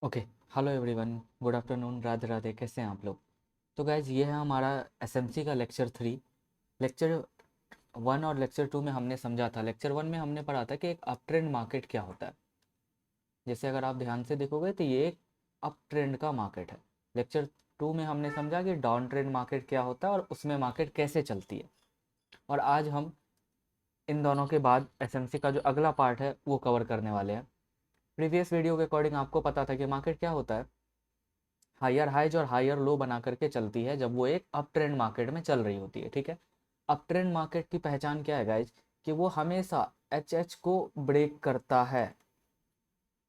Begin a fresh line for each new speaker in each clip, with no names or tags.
Okay. Hello everyone, good afternoon, Radhe Radhe. कैसे हैं आप लोग? तो गाइज, ये है हमारा एसएमसी का लेक्चर 3। लेक्चर 1 और लेक्चर 2 में हमने समझा था। लेक्चर 1 में हमने पढ़ा था कि एक अप ट्रेंड मार्केट क्या होता है। जैसे अगर आप ध्यान से देखोगे तो ये एक अप ट्रेंड का मार्केट है। लेक्चर 2 में हमने समझा कि डाउन ट्रेंड मार्केट क्या होता है और उसमें मार्केट कैसे चलती है। और आज हम इन दोनों के बाद एसएमसी का जो अगला पार्ट है वो कवर करने वाले हैं। प्रीवियस वीडियो के अकॉर्डिंग आपको पता था कि मार्केट क्या होता है। हायर हाइज और हायर लो बना करके चलती है जब वो एक अप ट्रेंड मार्केट में चल रही होती है। ठीक है। अप ट्रेंड मार्केट की पहचान क्या है गाइज? कि वो हमेशा एच को ब्रेक करता है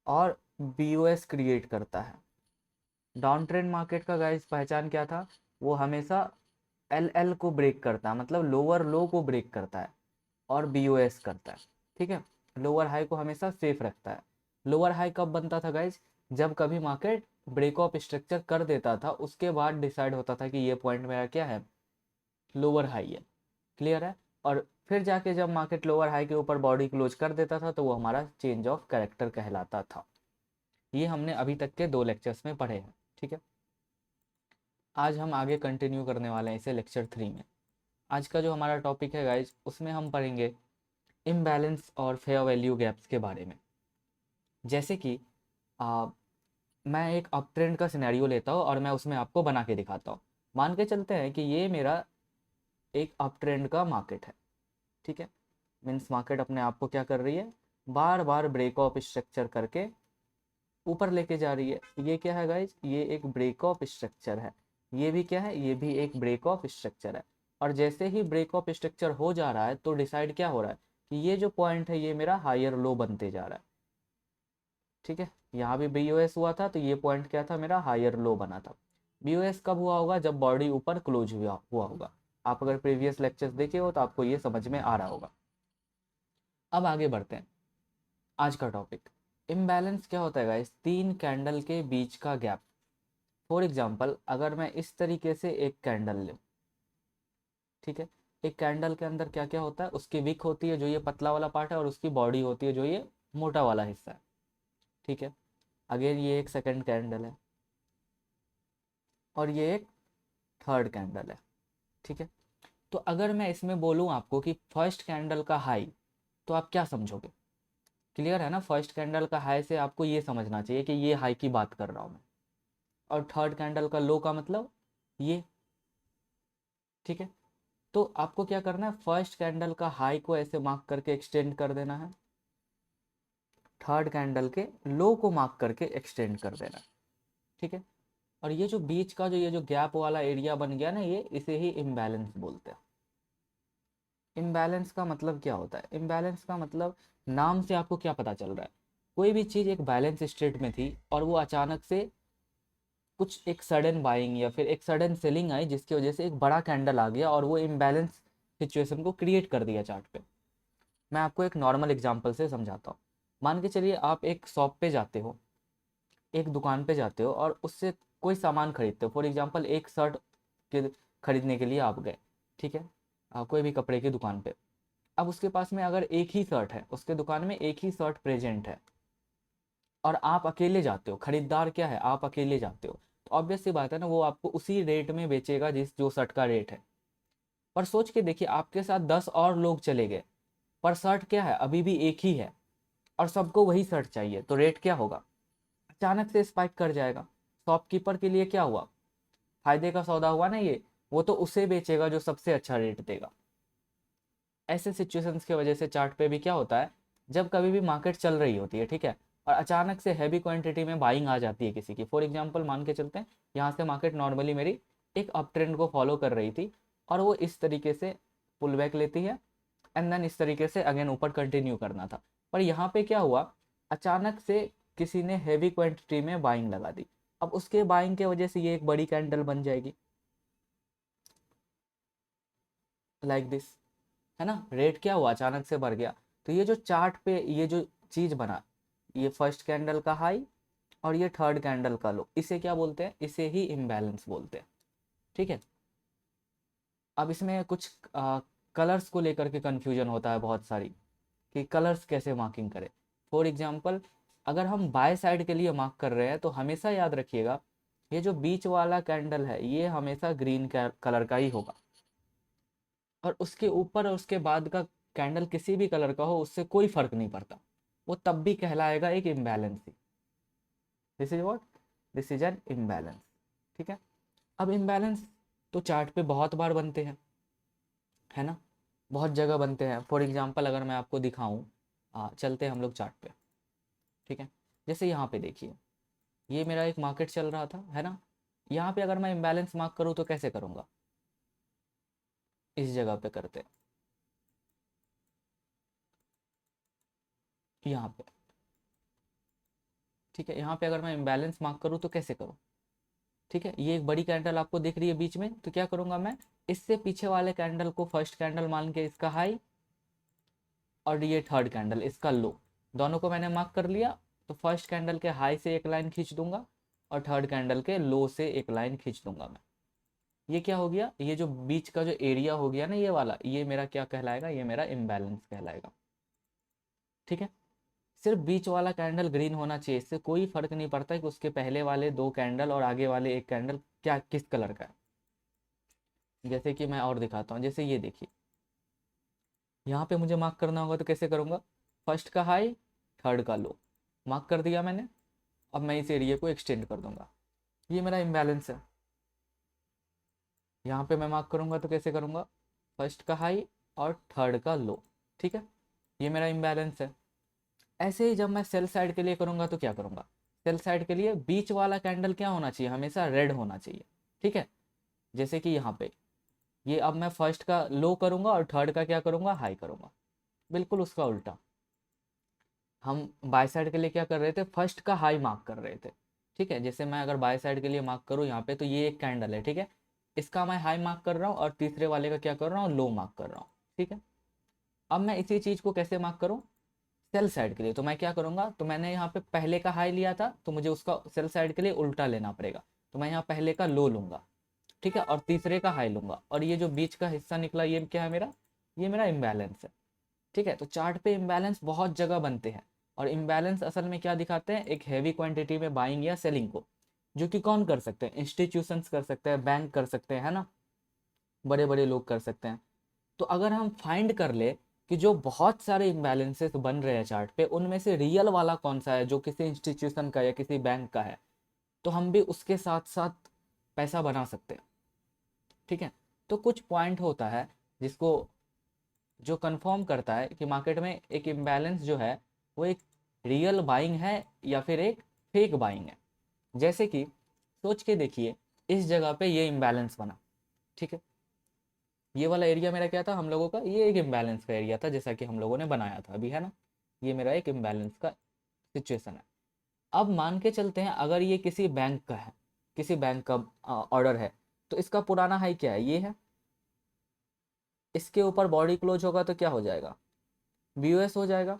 और बीओएस क्रिएट करता है। डाउन ट्रेंड मार्केट का गाइज पहचान क्या था? वो हमेशा एल को ब्रेक करता है, मतलब लोअर लो को ब्रेक करता है और बीओएस करता है। ठीक है। लोअर हाई को हमेशा सेफ रखता है। लोअर हाई कब बनता था गाइज? जब कभी मार्केट ब्रेक ऑफ स्ट्रक्चर कर देता था, उसके बाद डिसाइड होता था कि ये पॉइंट मेरा क्या है, लोअर हाई है। क्लियर है? और फिर जाके जब मार्केट लोअर हाई के ऊपर बॉडी क्लोज कर देता था तो वो हमारा चेंज ऑफ कैरेक्टर कहलाता था। ये हमने अभी तक के 2 लेक्चर्स में पढ़े हैं। ठीक है। आज हम आगे कंटिन्यू करने वाले हैं इसे लेक्चर 3 में। आज का जो हमारा टॉपिक है गाइज, उसमें हम पढ़ेंगे इम्बैलेंस और फेयर वैल्यू गैप्स के बारे में। जैसे कि आ, मैं एक अप ट्रेंड का सिनेरियो लेता हूँ और मैं उसमें आपको बना के दिखाता हूँ। मान के चलते हैं कि ये मेरा एक अप ट्रेंड का मार्केट है। ठीक है। मीन्स मार्केट अपने आप को क्या कर रही है, बार बार ब्रेक ऑफ स्ट्रक्चर करके ऊपर लेके जा रही है। ये क्या है गाइज? ये एक ब्रेक ऑफ स्ट्रक्चर है। ये भी क्या है? ये भी एक ब्रेक ऑफ स्ट्रक्चर है। और जैसे ही ब्रेक ऑफ स्ट्रक्चर हो जा रहा है तो डिसाइड क्या हो रहा है कि ये जो पॉइंट है ये मेरा हायर लो बनते जा रहा है। ठीक है। यहाँ भी बीओएस हुआ था तो ये पॉइंट क्या था, मेरा हायर लो बना था। बीओएस कब हुआ होगा? जब बॉडी ऊपर क्लोज हुआ होगा। आप अगर प्रीवियस लेक्चर्स देखे हो तो आपको ये समझ में आ रहा होगा। अब आगे बढ़ते हैं। आज का टॉपिक इम्बैलेंस क्या होता है गाइस? 3 कैंडल के बीच का गैप। फॉर एग्जाम्पल, अगर मैं इस तरीके से एक कैंडल लूँ। ठीक है। एक कैंडल के अंदर क्या क्या होता है? उसकी विक होती है जो ये पतला वाला पार्ट है, और उसकी बॉडी होती है जो ये मोटा वाला हिस्सा है। ठीक है। अगेन ये एक सेकंड कैंडल है और ये एक थर्ड कैंडल है। ठीक है। तो अगर मैं इसमें बोलूँ आपको कि फर्स्ट कैंडल का हाई, तो आप क्या समझोगे? क्लियर है ना? फर्स्ट कैंडल का हाई से आपको ये समझना चाहिए कि ये हाई की बात कर रहा हूँ मैं। और थर्ड कैंडल का लो का मतलब ये। ठीक है। तो आपको क्या करना है, फर्स्ट कैंडल का हाई को ऐसे मार्क करके एक्सटेंड कर देना है, थर्ड कैंडल के लो को मार्क करके एक्सटेंड कर देना है। ठीक है। और ये जो बीच का जो ये जो गैप वाला एरिया बन गया ना, ये इसे ही इम्बैलेंस बोलते हैं। इम्बैलेंस का मतलब क्या होता है? इम्बैलेंस का मतलब, नाम से आपको क्या पता चल रहा है? कोई भी चीज़ एक बैलेंस स्टेट में थी और वो अचानक से कुछ एक सडन बाइंग या फिर एक सडन सेलिंग आई, जिसकी वजह से एक बड़ा कैंडल आ गया और वो इम्बैलेंस सिचुएशन को क्रिएट कर दिया चार्ट पे। मैं आपको एक नॉर्मल एग्जांपल से समझाता हूँ। मान के चलिए आप एक शॉप पे जाते हो, एक दुकान पे जाते हो और उससे कोई सामान खरीदते हो। फॉर एग्जांपल, एक शर्ट के खरीदने के लिए आप गए। ठीक है। कोई भी कपड़े की दुकान पे। अब उसके पास में अगर एक ही शर्ट है, उसके दुकान में एक ही शर्ट प्रेजेंट है और आप अकेले जाते हो, खरीदार क्या है, आप अकेले जाते हो, तो ऑब्वियस सी बात है ना, वो आपको उसी रेट में बेचेगा जिस जो शर्ट का रेट है। पर सोच के देखिए, आपके साथ 10 और लोग चले गए, पर शर्ट क्या है, अभी भी एक ही है और सबको वही शर्ट चाहिए, तो रेट क्या होगा? अचानक से स्पाइक कर जाएगा। शॉपकीपर के लिए क्या हुआ? फायदे का सौदा हुआ ना ये। वो तो उसे बेचेगा जो सबसे अच्छा रेट देगा। ऐसे सिचुएशंस की वजह से चार्ट पे भी क्या होता है, जब कभी भी मार्केट चल रही होती है, ठीक है, और अचानक से हैवी क्वांटिटी में बाइंग आ जाती है किसी की। फॉर एग्जांपल मान के चलते हैं, यहाँ से मार्केट नॉर्मली मेरी एक अप ट्रेंड को फॉलो कर रही थी और वो इस तरीके से पुल बैक लेती है एंड देन इस तरीके से अगेन ऊपर कंटिन्यू करना था। पर यहाँ पे क्या हुआ, अचानक से किसी ने हैवी क्वांटिटी में बाइंग लगा दी। अब उसके बाइंग के वजह से ये एक बड़ी कैंडल बन जाएगी, लाइक दिस। है ना? रेट क्या हुआ, अचानक से बढ़ गया। तो ये जो चार्ट पे ये जो चीज बना, ये फर्स्ट कैंडल का हाई और ये थर्ड कैंडल का लो, इसे क्या बोलते हैं? इसे ही इम्बैलेंस बोलते हैं। ठीक है। अब इसमें कुछ कलर्स को लेकर के कंफ्यूजन होता है बहुत सारी, कि कलर्स कैसे मार्किंग करें। फॉर एग्जांपल, अगर हम बाय साइड के लिए मार्क कर रहे हैं तो हमेशा याद रखिएगा ये जो बीच वाला कैंडल है ये हमेशा ग्रीन कलर का ही होगा, और उसके ऊपर और उसके बाद का कैंडल किसी भी कलर का हो उससे कोई फर्क नहीं पड़ता, वो तब भी कहलाएगा एक imbalance he. This is what, this is an imbalance. ठीक है। अब इम्बैलेंस तो चार्ट पे बहुत बार बनते हैं, है ना, बहुत जगह बनते हैं। फॉर एग्जांपल अगर मैं आपको दिखाऊं, चलते हैं हम लोग चार्ट पे। ठीक है। जैसे यहाँ पे देखिए, ये मेरा एक मार्केट चल रहा था, है ना। यहाँ पे अगर मैं इम्बैलेंस मार्क करूँ तो कैसे करूँगा, इस जगह पे करते हैं, यहाँ पे। ठीक है। यहाँ पे अगर मैं इम्बैलेंस मार्क करूँ तो कैसे करूँ। ठीक है। ये एक बड़ी कैंडल आपको दिख रही है बीच में, तो क्या करूँगा मैं, इससे पीछे वाले कैंडल को फर्स्ट कैंडल मान के इसका हाई, और ये थर्ड कैंडल इसका लो, दोनों को मैंने मार्क कर लिया। तो फर्स्ट कैंडल के हाई से एक लाइन खींच दूंगा और थर्ड कैंडल के लो से एक लाइन खींच दूंगा मैं। ये क्या हो गया, ये जो बीच का जो एरिया हो गया ना ये वाला, ये मेरा क्या कहलाएगा, ये मेरा इम्बैलेंस कहलाएगा। ठीक है। सिर्फ बीच वाला कैंडल ग्रीन होना चाहिए, इससे कोई फर्क नहीं पड़ता कि उसके पहले वाले दो कैंडल और आगे वाले एक कैंडल क्या किस कलर का है। जैसे कि मैं और दिखाता हूँ, जैसे ये देखिए, यहाँ पे मुझे मार्क करना होगा तो कैसे करूँगा, फर्स्ट का हाई थर्ड का लो, मार्क कर दिया मैंने। अब मैं इस एरिया को एक्सटेंड कर दूंगा, ये मेरा इम्बैलेंस है। यहाँ पे मैं मार्क करूँगा तो कैसे करूँगा, फर्स्ट का हाई और थर्ड का लो। ठीक है। ये मेरा इम्बैलेंस है। ऐसे ही जब मैं सेल साइड के लिए करूँगा तो क्या करूँगा, सेल साइड के लिए बीच वाला कैंडल क्या होना चाहिए, हमेशा रेड होना चाहिए। ठीक है। जैसे कि यहाँ पे ये, अब मैं फर्स्ट का लो करूँगा और थर्ड का क्या करूँगा, हाई करूँगा। बिल्कुल उसका उल्टा, हम बाय साइड के लिए क्या कर रहे थे, फर्स्ट का हाई मार्क कर रहे थे। ठीक है। जैसे मैं अगर बाय साइड के लिए मार्क करूँ यहाँ पे, तो ये एक कैंडल है, ठीक है, इसका मैं हाई मार्क कर रहा हूँ और तीसरे वाले का क्या कर रहा हूँ, लो मार्क कर रहा हूँ। ठीक है। अब मैं इसी चीज़ को कैसे मार्क करूँ, सेल साइड के लिए, तो मैं क्या करूँगा, तो मैंने यहाँ पे पहले का हाई लिया था तो मुझे उसका सेल साइड के लिए उल्टा लेना पड़ेगा। तो मैं यहाँ पहले का लो लूँगा, ठीक है, और तीसरे का हाई लूँगा, और ये जो बीच का हिस्सा निकला ये क्या है मेरा, ये मेरा इम्बैलेंस है। ठीक है। तो चार्ट पे इम्बैलेंस बहुत जगह बनते हैं, और इम्बैलेंस असल में क्या दिखाते हैं, एक हैवी क्वांटिटी में बाइंग या सेलिंग को, जो कि कौन कर सकते हैं, इंस्टीट्यूशंस कर सकते हैं, बैंक कर सकते हैं, है ना, बड़े बड़े लोग कर सकते हैं। तो अगर हम फाइंड कर ले कि जो बहुत सारे इम्बैलेंसेस बन रहे हैं चार्ट पे, उनमें से रियल वाला कौन सा है जो किसी इंस्टीट्यूशन का या किसी बैंक का है, तो हम भी उसके साथ साथ पैसा बना सकते हैं। ठीक है। तो कुछ पॉइंट होता है जिसको, जो कंफर्म करता है कि मार्केट में एक इम्बैलेंस जो है वो एक रियल बाइंग है या फिर एक फेक बाइंग है। जैसे कि सोच के देखिए, इस जगह पे ये इम्बैलेंस बना, ठीक है, ये वाला एरिया मेरा क्या था हम लोगों का, ये एक इम्बैलेंस का एरिया था जैसा कि हम लोगों ने बनाया था अभी, है ना, ये मेरा एक इम्बैलेंस का सिचुएशन है। अब मान के चलते हैं अगर ये किसी बैंक का है, किसी बैंक का ऑर्डर है, तो इसका पुराना हाई क्या है, ये है, इसके ऊपर बॉडी क्लोज होगा तो क्या हो जाएगा, बीओएस हो जाएगा,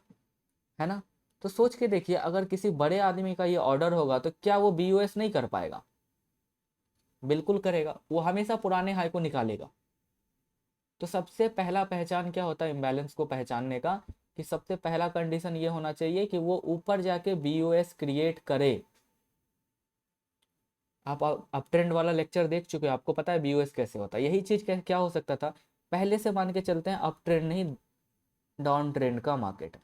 है ना। तो सोच के देखिए, अगर किसी बड़े आदमी का ये ऑर्डर होगा तो क्या वो बीओएस नहीं कर पाएगा, बिल्कुल करेगा, वो हमेशा पुराने हाई को निकालेगा। तो सबसे पहला पहचान क्या होता है इम्बैलेंस को पहचानने का, कि सबसे पहला कंडीशन ये होना चाहिए कि वो ऊपर जाके बीओएस क्रिएट करे। आप अप ट्रेंड वाला लेक्चर देख चुके हो, आपको पता है बीओएस कैसे होता है। यही चीज क्या हो सकता था, पहले से मान के चलते हैं अप ट्रेंड नहीं, डाउन ट्रेंड का मार्केट,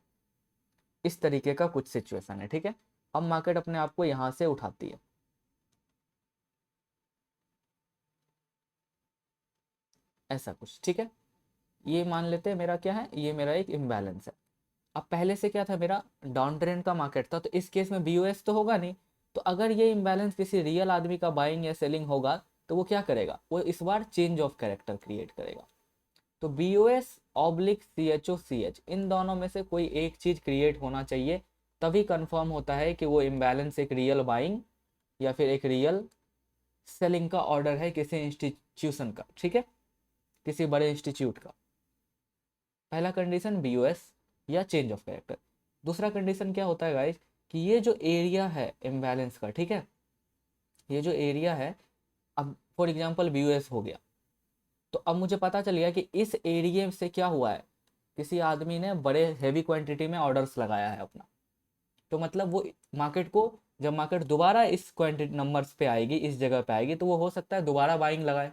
इस तरीके का कुछ सिचुएशन है। ठीक है। अब मार्केट अपने आप को यहां से उठाती है, ऐसा कुछ। ठीक है। ये मान लेते हैं मेरा क्या है, ये मेरा एक इम्बैलेंस है। अब पहले से क्या था, मेरा डाउन ट्रेंड का मार्केट था, तो इस केस में बीओएस तो होगा नहीं। तो अगर ये इम्बैलेंस किसी रियल आदमी का बाइंग या सेलिंग होगा, तो वो क्या करेगा, वो इस बार चेंज ऑफ कैरेक्टर क्रिएट करेगा। तो बीओएस ऑब्लिक CHO CH, इन दोनों में से कोई एक चीज क्रिएट होना चाहिए, तभी कंफर्म होता है कि वो इम्बैलेंस एक रियल बाइंग या फिर एक रियल सेलिंग का ऑर्डर है किसी इंस्टीट्यूशन का। ठीक है। किसी बड़े इंस्टीट्यूट का। पहला कंडीशन बीओएस या चेंज ऑफ कैरेक्टर। दूसरा कंडीशन क्या होता है गाइस, कि ये जो एरिया है इम्बैलेंस का, ठीक है, ये जो एरिया है, अब फॉर एग्जांपल बीओएस हो गया, तो अब मुझे पता चल गया कि इस एरिया से क्या हुआ है, किसी आदमी ने बड़े हैवी क्वांटिटी में ऑर्डर्स लगाया है अपना, तो मतलब वो मार्केट को, जब मार्केट दोबारा इस क्वांटिटी नंबर्स पे आएगी, इस जगह पे आएगी, तो वो हो सकता है दोबारा बाइंग लगाए,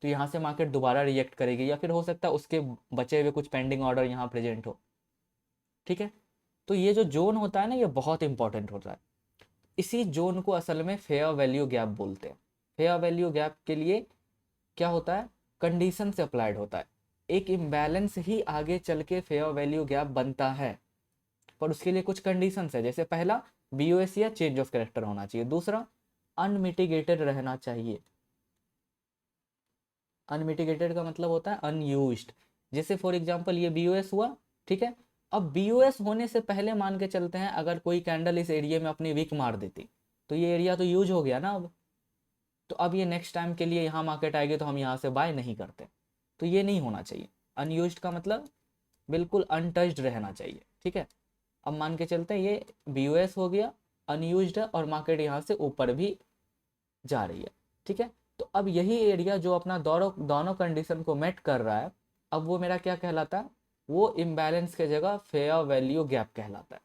तो यहाँ से मार्केट दोबारा रिएक्ट करेगी, या फिर हो सकता है उसके बचे हुए कुछ पेंडिंग ऑर्डर यहाँ प्रेजेंट हो। ठीक है, तो ये जो जोन होता है ना, ये बहुत इंपॉर्टेंट होता है। इसी जोन को असल में फेयर वैल्यू गैप बोलते हैं। फेयर वैल्यू गैप के लिए क्या होता है, कंडीशन से अप्लाइड होता है। एक इम्बैलेंस ही आगे चल के फेयर वैल्यू गैप बनता है, पर उसके लिए कुछ कंडीशंस है। जैसे पहला, बीओएस या चेंज ऑफ कैरेक्टर होना चाहिए। दूसरा, अनमिटिगेटेड रहना चाहिए। अनमिटिगेटेड का मतलब होता है अनयूज्ड। जैसे फॉर एग्जांपल ये बीओएस हुआ, ठीक है। अब बीओएस होने से पहले मान के चलते हैं अगर कोई कैंडल इस एरिया में अपनी विक मार देती, तो ये एरिया तो यूज हो गया ना अब। तो अब ये नेक्स्ट टाइम के लिए यहाँ मार्केट आएगी तो हम यहाँ से बाय नहीं करते। तो ये नहीं होना चाहिए। अनयूज्ड का मतलब बिल्कुल अनटच्ड रहना चाहिए। ठीक है, अब मान के चलते हैं ये बीओएस हो गया, अनयूज्ड है, और मार्केट यहाँ से ऊपर भी जा रही है। ठीक है, तो अब यही एरिया जो अपना दोनों दोनों कंडीशन को मेट कर रहा है, अब वो मेरा क्या कहलाता है, वो इम्बैलेंस के जगह फेयर वैल्यू गैप कहलाता है।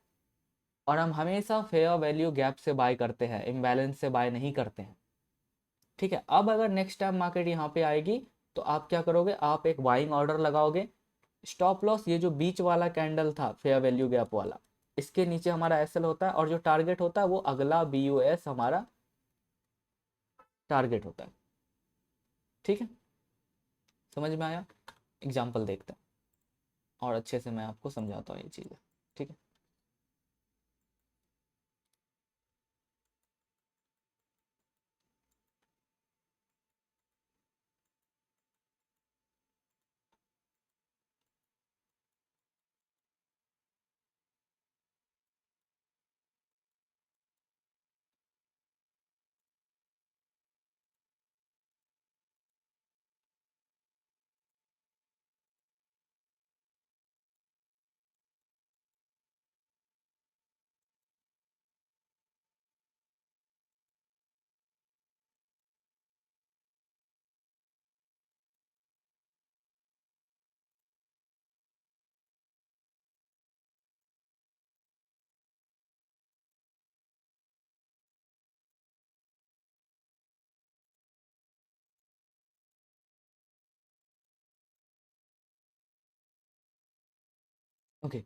और हम हमेशा फेयर वैल्यू गैप से बाय करते हैं, इम्बैलेंस से बाय नहीं करते हैं। ठीक है, अब अगर नेक्स्ट टाइम मार्केट यहाँ पे आएगी तो आप क्या करोगे, आप एक बाइंग ऑर्डर लगाओगे। स्टॉप लॉस, ये जो बीच वाला कैंडल था फेयर वैल्यू गैप वाला, इसके नीचे हमारा एसएल होता है, और जो टारगेट होता है वो अगला बीओएस हमारा टारगेट होता है। ठीक है, समझ में आया? एग्जाम्पल देखते हैं और अच्छे से मैं आपको समझाता हूँ ये चीज़ें। ठीक है, ओके।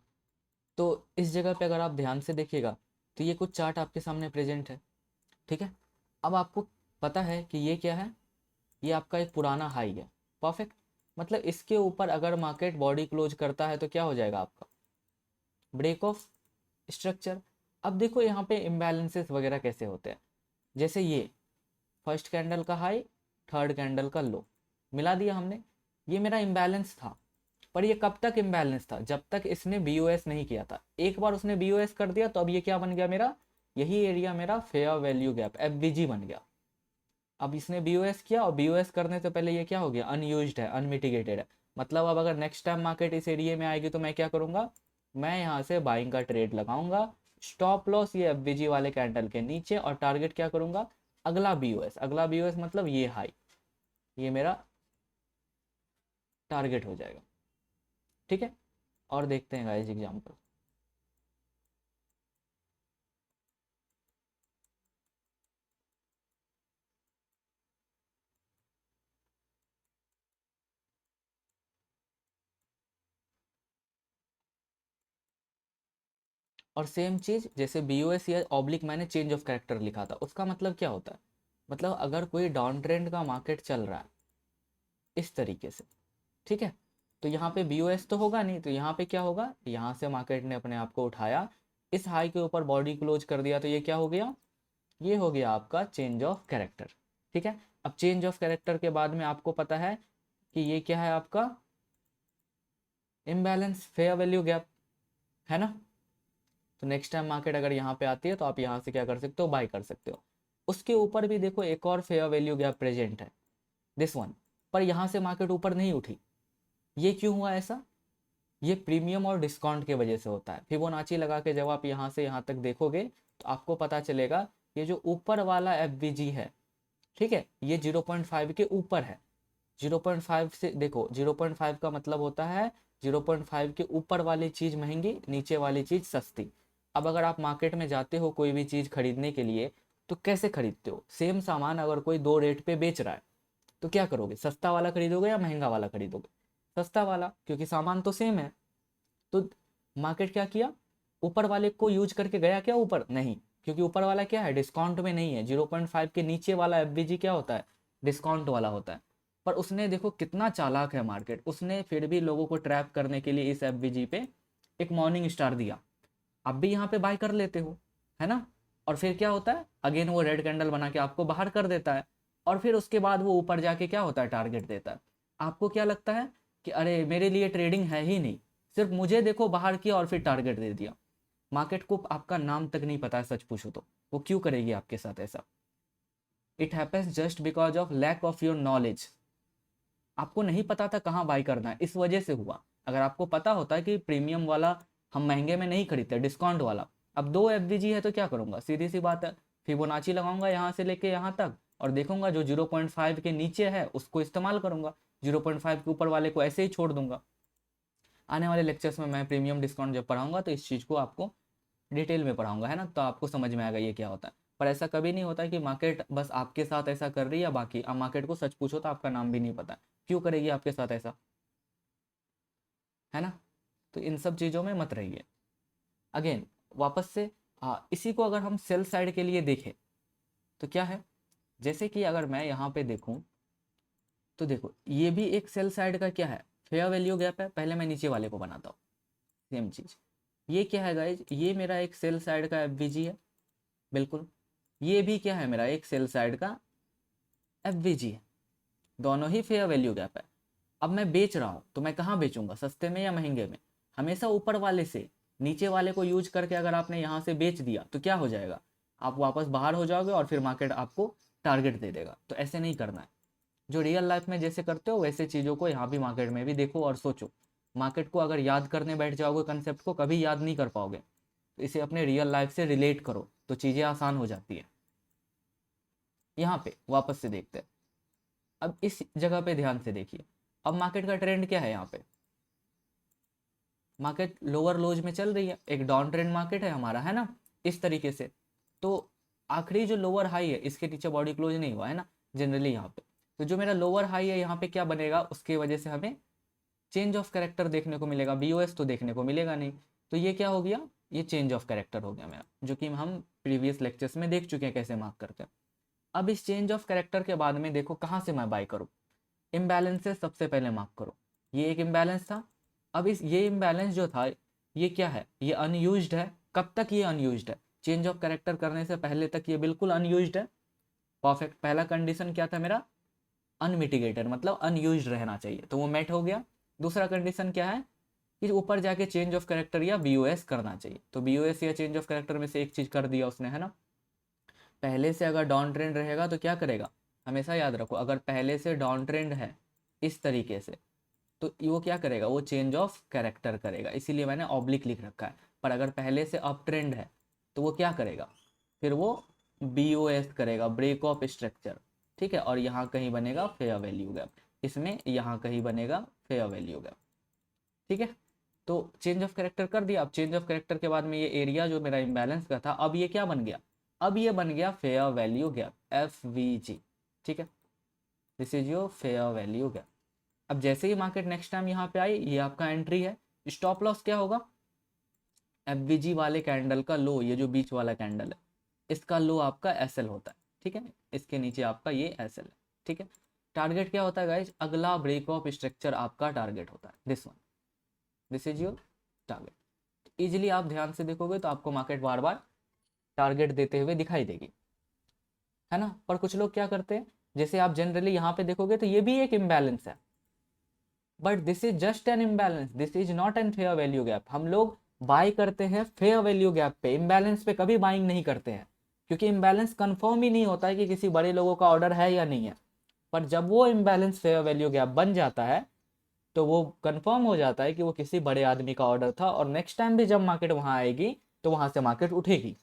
तो इस जगह पे अगर आप ध्यान से देखिएगा तो ये कुछ चार्ट आपके सामने प्रेजेंट है। ठीक है, अब आपको पता है कि ये क्या है, ये आपका एक पुराना हाई है। परफेक्ट, मतलब इसके ऊपर अगर मार्केट बॉडी क्लोज करता है तो क्या हो जाएगा आपका, ब्रेक ऑफ स्ट्रक्चर। अब देखो यहाँ पे इम्बैलेंसेस वगैरह कैसे होते हैं। जैसे ये फर्स्ट कैंडल का हाई, थर्ड कैंडल का लो, मिला दिया हमने, ये मेरा इम्बैलेंस था। पर ये कब तक इम्बैलेंस था, जब तक इसने बीओएस नहीं किया था। एक बार उसने बीओएस कर दिया तो अब ये क्या बन गया मेरा, यही एरिया मेरा फेयर वैल्यू गैप एफवीजी बन गया। अब इसने बीओएस किया, और बीओएस करने से पहले ये क्या हो गया, अनयूज्ड है, अनमिटिगेटेड है। मतलब अब अगर नेक्स्ट टाइम मार्केट इस एरिया में आएगी तो मैं क्या करूंगा, मैं यहाँ से बाइंग का ट्रेड लगाऊंगा। स्टॉप लॉस ये एफवीजी वाले कैंडल के नीचे, और टारगेट क्या करूंगा, अगला बीओएस। अगला बीओएस मतलब ये हाई, ये मेरा टारगेट हो जाएगा। ठीक है, और देखते हैं गाइस एग्जांपल। और सेम चीज जैसे बीओएस या ऑब्लिक मैंने चेंज ऑफ कैरेक्टर लिखा था, उसका मतलब क्या होता है, मतलब अगर कोई डाउन ट्रेंड का मार्केट चल रहा है इस तरीके से, ठीक है, तो यहाँ पे बीओएस तो होगा नहीं, तो यहाँ पे क्या होगा, यहाँ से मार्केट ने अपने आप को उठाया, इस हाई के ऊपर बॉडी क्लोज कर दिया, तो ये क्या हो गया, ये हो गया आपका चेंज ऑफ कैरेक्टर। ठीक है, अब चेंज ऑफ कैरेक्टर के बाद में आपको पता है कि ये क्या है आपका, इम्बैलेंस फेयर वैल्यू गैप, है ना। तो नेक्स्ट टाइम मार्केट अगर यहाँ पे आती है तो आप यहाँ से क्या कर सकते हो, बाय कर सकते हो। उसके ऊपर भी देखो एक और फेयर वैल्यू गैप प्रेजेंट है, दिस वन। पर यहाँ से मार्केट ऊपर नहीं उठी, ये क्यों हुआ ऐसा, ये प्रीमियम और डिस्काउंट की वजह से होता है। फिबोनाची लगा के जब आप यहाँ से यहाँ तक देखोगे तो आपको पता चलेगा ये जो ऊपर वाला एफ है, ठीक है, ये 0.5 के ऊपर है। 0.5 से देखो, 0.5 का मतलब होता है 0.5 के ऊपर वाली चीज महंगी, नीचे वाली चीज सस्ती। अब अगर आप मार्केट में जाते हो कोई भी चीज़ खरीदने के लिए, तो कैसे खरीदते हो? सेम सामान अगर कोई दो रेट पे बेच रहा है तो क्या करोगे? सस्ता वाला खरीदोगे या महंगा वाला खरीदोगे? सस्ता वाला, क्योंकि सामान तो सेम है। तो मार्केट क्या किया? ऊपर वाले को यूज करके गया क्या ऊपर? नहीं, क्योंकि ऊपर वाला क्या है, डिस्काउंट में नहीं है। 0.5 के नीचे वाला एफबीजी क्या होता है? डिस्काउंट वाला होता है। पर उसने देखो कितना चालाक है मार्केट, उसने फिर भी लोगों को ट्रैप करने के लिए इस एफबीजी पे एक मॉर्निंग स्टार दिया। आप भी यहाँ पे बाय कर लेते हो, है ना? और फिर क्या होता है, अगेन वो रेड कैंडल बना के आपको बाहर कर देता है। और फिर उसके बाद वो ऊपर जाके क्या होता है, टारगेट देता है। आपको क्या लगता है कि अरे मेरे लिए ट्रेडिंग है ही नहीं, सिर्फ मुझे देखो बाहर किया और फिर टारगेट दे दिया। मार्केट को आपका नाम तक नहीं पता है, सच पूछो तो। वो क्यों करेगी आपके साथ ऐसा? It happens just because of lack of your knowledge. आपको नहीं पता था कहाँ बाई करना है, इस वजह से हुआ। अगर आपको पता होता है कि प्रीमियम वाला हम महंगे में नहीं खरीदते, डिस्काउंट वाला, अब दो एफबीजी है तो क्या करूंगा, सीधी सी बात है, फिबोनाची लगाऊंगा यहाँ से लेके यहाँ तक, और देखूंगा जो 0.5 के नीचे है उसको इस्तेमाल करूंगा, 0.5 के ऊपर वाले को ऐसे ही छोड़ दूंगा। आने वाले लेक्चर्स में मैं प्रीमियम डिस्काउंट जब पढ़ाऊंगा तो इस चीज़ को आपको डिटेल में पढ़ाऊंगा, है ना? तो आपको समझ में आएगा ये क्या होता है। पर ऐसा कभी नहीं होता कि मार्केट बस आपके साथ ऐसा कर रही है, बाकी आप मार्केट को सच पूछो तो आपका नाम भी नहीं पता। क्यों करेगी आपके साथ ऐसा, है ना? तो इन सब चीज़ों में मत रहिए। अगेन वापस से, इसी को अगर हम सेल साइड के लिए देखें तो क्या है, जैसे कि अगर मैं यहाँ पे देखूँ तो देखो ये भी एक सेल साइड का क्या है, फेयर वैल्यू गैप है। पहले मैं नीचे वाले को बनाता हूँ, सेम चीज़। ये क्या है गाइज, ये मेरा एक सेल साइड का एफवीजी है, बिल्कुल। ये भी क्या है, मेरा एक सेल साइड का एफवीजी है। दोनों ही फेयर वैल्यू गैप है। अब मैं बेच रहा हूँ तो मैं कहाँ बेचूंगा, सस्ते में या महंगे में? हमेशा ऊपर वाले से। नीचे वाले को यूज करके अगर आपने यहाँ से बेच दिया तो क्या हो जाएगा, आप वापस बाहर हो जाओगे और फिर मार्केट आपको टारगेट दे देगा। तो ऐसे नहीं करना है। जो रियल लाइफ में जैसे करते हो वैसे चीज़ों को यहाँ भी मार्केट में भी देखो और सोचो। मार्केट को अगर याद करने बैठ जाओगे, कंसेप्ट को कभी याद नहीं कर पाओगे। तो इसे अपने रियल लाइफ से रिलेट करो तो चीज़ें आसान हो जाती है। यहाँ पे वापस से देखते हैं। अब इस जगह पे ध्यान से देखिए, अब मार्केट का ट्रेंड क्या है। यहाँ पे मार्केट लोअर लोज में चल रही है, एक डाउन ट्रेंड मार्केट है हमारा, है ना? इस तरीके से। तो आखिरी जो लोअर हाई है इसके नीचे बॉडी क्लोज नहीं हुआ है ना, जनरली यहाँ पे। तो जो मेरा लोअर हाई है यहाँ पे क्या बनेगा, उसके वजह से हमें चेंज ऑफ कैरेक्टर देखने को मिलेगा। बीओएस तो देखने को मिलेगा नहीं। तो ये क्या हो गया, ये चेंज ऑफ कैरेक्टर हो गया मेरा, जो कि हम प्रीवियस लेक्चर्स में देख चुके हैं कैसे मार्क करते हैं। अब इस चेंज ऑफ कैरेक्टर के बाद में देखो कहाँ से मैं बाय करूँ। इम्बैलेंस से सबसे पहले मार्क करो। ये एक इम्बैलेंस था। अब इस ये इम्बैलेंस जो था, ये क्या है, ये अनयूज्ड है। कब तक ये अनयूज्ड है? चेंज ऑफ कैरेक्टर करने से पहले तक ये बिल्कुल अनयूज्ड है। परफेक्ट। पहला कंडीशन क्या था मेरा, अनमिटिगेटेड, मतलब अनयूज्ड रहना चाहिए, तो वो मेट हो गया। दूसरा कंडीशन क्या है कि ऊपर जाके चेंज ऑफ कैरेक्टर या बीओएस करना चाहिए। तो बीओएस या चेंज ऑफ कैरेक्टर में से एक चीज कर दिया उसने, है ना? पहले से अगर डाउन ट्रेंड रहेगा तो क्या करेगा, हमेशा याद रखो, अगर पहले से डाउन ट्रेंड है इस तरीके से, तो वो क्या करेगा, वो चेंज ऑफ कैरेक्टर करेगा। इसीलिए मैंने ऑब्लिक लिख रखा है। पर अगर पहले से अप ट्रेंड है तो वो क्या करेगा, फिर वो बीओएस करेगा, ब्रेक ऑफ स्ट्रक्चर। ठीक है, और यहाँ कहीं बनेगा फेयर वैल्यू गैप, इसमें यहाँ कहीं बनेगा फेयर वैल्यू गैप। ठीक है, तो चेंज ऑफ कैरेक्टर कर दिया। अब चेंज ऑफ कैरेक्टर के बाद में ये एरिया जो मेरा इम्बैलेंस का था, अब ये क्या बन गया, अब ये बन गया fair value gap, F we जी। ठीक है, this is your fair value gap. अब जैसे ही मार्केट नेक्स्ट टाइम यहाँ पे आई, ये आपका एंट्री है। स्टॉप लॉस क्या होगा, एफ वाले कैंडल का लो, ये जो बीच वाला कैंडल है इसका लो आपका एस एल होता है। ठीक है, इसके नीचे आपका ये एस एल है। ठीक है, टारगेट क्या होता है गाइज, अगला ब्रेक ऑफ स्ट्रक्चर आपका टारगेट होता है, this one, this is your target. Easily आप ध्यान से देखोगे तो आपको मार्केट बार बार टारगेट देते हुए दिखाई देगी, है ना? पर कुछ लोग क्या करते हैं, जैसे आप जनरली यहाँ पे देखोगे तो ये भी एक इम्बैलेंस है, but this is just an imbalance, this is not an fair value gap. हम लोग बाई करते हैं फेयर वैल्यू गैप पे, इम्बैलेंस पे कभी बाइंग नहीं करते हैं, क्योंकि इम्बैलेंस कंफर्म ही नहीं होता है कि किसी बड़े लोगों का ऑर्डर है या नहीं है। पर जब वो इम्बैलेंस फेयर वैल्यू गैप बन जाता है तो वो कंफर्म हो जाता है कि वो किसी बड़े आदमी का ऑर्डर था, और नेक्स्ट टाइम भी जब मार्केट वहां आएगी तो वहां से मार्केट उठेगी।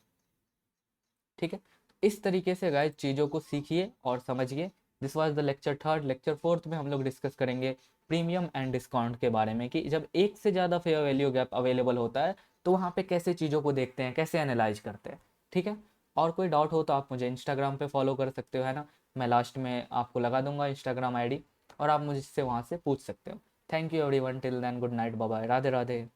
ठीक है, इस तरीके से गाइस चीज़ों को सीखिए और समझिए। This was the lecture third. Lecture fourth में हम लोग डिस्कस करेंगे प्रीमियम एंड डिस्काउंट के बारे में, कि जब एक से ज़्यादा फेयर वैल्यू गैप अवेलेबल होता है तो वहाँ पे कैसे चीज़ों को देखते हैं, कैसे एनालाइज करते हैं। ठीक है, और कोई डाउट हो तो आप मुझे इंस्टाग्राम पे फॉलो कर सकते हो, है ना। मैं लास्ट में आपको लगा दूंगा इंस्टाग्राम आईडी, और आप मुझसे वहाँ से पूछ सकते हो। Thank you everyone, till then good night, bye bye, Radhe Radhe.